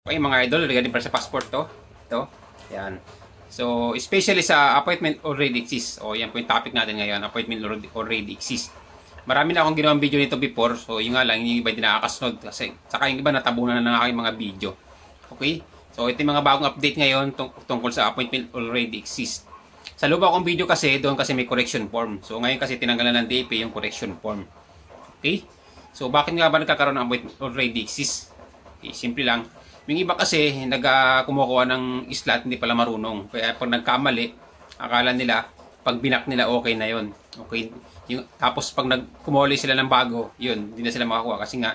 Okay mga idol, regarding para sa passport to. Ito. Yan. So, especially sa appointment already exists. O, yan po yung topic natin ngayon. Appointment already exists. Marami na akong ginawang video nito before. So, yung nga lang, yung iba hindi nakakasunod. Kasi, saka yung iba natabunan na ng aking mga video. Okay? So, ito yung mga bagong update ngayon tungkol sa appointment already exists. Sa loob akong video kasi, doon kasi may correction form. So, ngayon kasi tinanggalan ng DAP yung correction form. Okay? So, bakit nga ba nagkakaroon ng appointment already exists? Okay, simple lang. Yung iba kasi kumukuha ng slot hindi pala marunong. Kaya pag nagkamali, akala nila pag binak nila okay na yon. Okay. Tapos pag kumuli sila ng bago, yun, hindi na sila makakuha kasi nga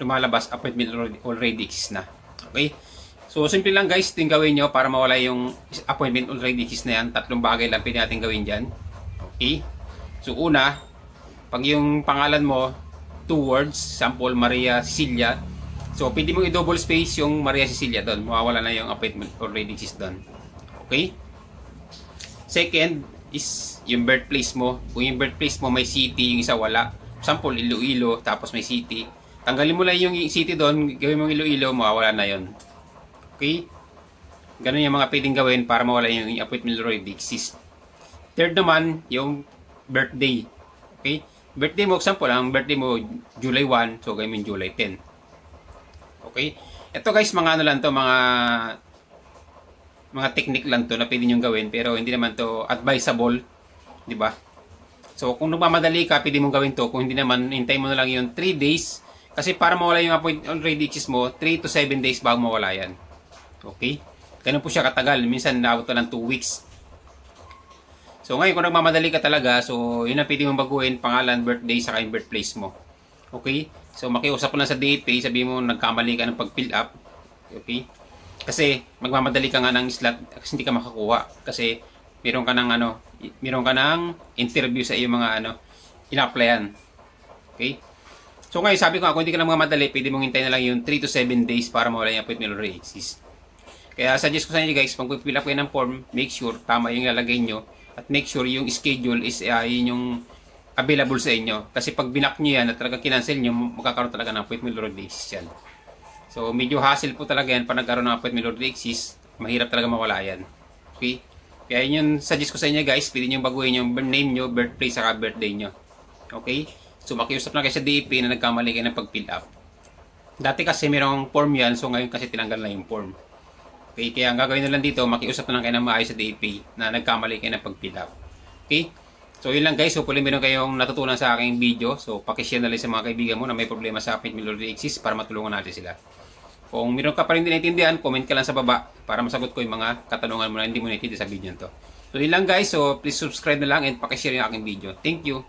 lumalabas appointment already exists na. Okay? So simple lang guys, ito yung gawin nyo para mawala yung appointment already exists na yan. Tatlong bagay lang pwede natin gawin dyan. Okay? So una, pag yung pangalan mo, 2 words, sample Maria Cecilia. So, pwede mong i-double space yung Maria Cecilia doon. Mawawala na yung appointment already exist doon. Okay? Second is yung birthplace mo. Kung yung birthplace mo may city, yung isa wala. Sample, Iloilo, tapos may city. Tanggalin mo lang yung city doon, gawin mong Iloilo, mawawala na yun. Okay? Ganun yung mga pwedeng gawin para mawala yung appointment already exist. Third naman, yung birthday. Okay? Birthday mo, example, ang birthday mo July 1, so gawin mo July 10. Okay? Ito guys, mga ano lang to, mga technique lang to na pwede nyo gawin pero hindi naman to advisable, di ba? So, kung nagmamadali ka, pwede mong gawin to. Kung hindi naman, hintay mo na lang yung 3 days kasi para mawala yung appointment already exist mo, 3 to 7 days bago mawala yan. Okay? Ganun po siya katagal. Minsan, naabot na lang 2 weeks. So, ngayon, kung nagmamadali ka talaga, so, yun ang pwede mong baguhin, pangalan, birthday, saka yung birthplace mo. Okay? So, makiusap mo lang sa DAP, sabihin mo nagkamali ka ng pag-fill up. Okay? Kasi magmamadali ka nga ng slot kasi hindi ka makakuha. Kasi meron ka ng interview sa iyong mga ina-applyan. Okay? So, ngayon sabi ko nga, kung hindi ka na magmamadali, pwede mong hintayin na lang yung 3 to 7 days para mawala yung appointment already exist. Kaya suggest ko sa inyo guys, pag fill up kayo ng form, make sure tama yung ilalagay nyo at make sure yung schedule is yun yung available sa inyo. Kasi pag binak nyo yan at talagang kinancel nyo, magkakaroon talaga ng appointment already exist yan. So, medyo hassle po talaga yan pag nagkaroon ng appointment already exist. Mahirap talaga mawala yan. Okay? Kaya yun yung suggest ko sa inyo guys, pwede nyo baguhin yung name nyo, birthplace, saka birthday nyo. Okay? So, makiusap na kayo sa DAP na nagkamali kayo ng pag-fill up. Dati kasi mayroong form yan, so ngayon kasi tinanggal na yung form. Okay? Kaya ang gagawin na lang dito, makiusap na lang kayo ng maayos sa DAP na nagkamali kayo ng pag-fill up. Okay? So, yun lang guys. Hopefully, meron kayong natutunan sa aking video. So, pakishare na lang sa mga kaibigan mo na may problema sa appointment already exist para matulungan natin sila. Kung meron ka pa rin din naiintindihan, comment ka lang sa baba para masagot ko yung mga katanungan mo na hindi mo naiintindihan sa video nito. So, yun lang guys. So, please subscribe na lang and pakishare yung aking video. Thank you!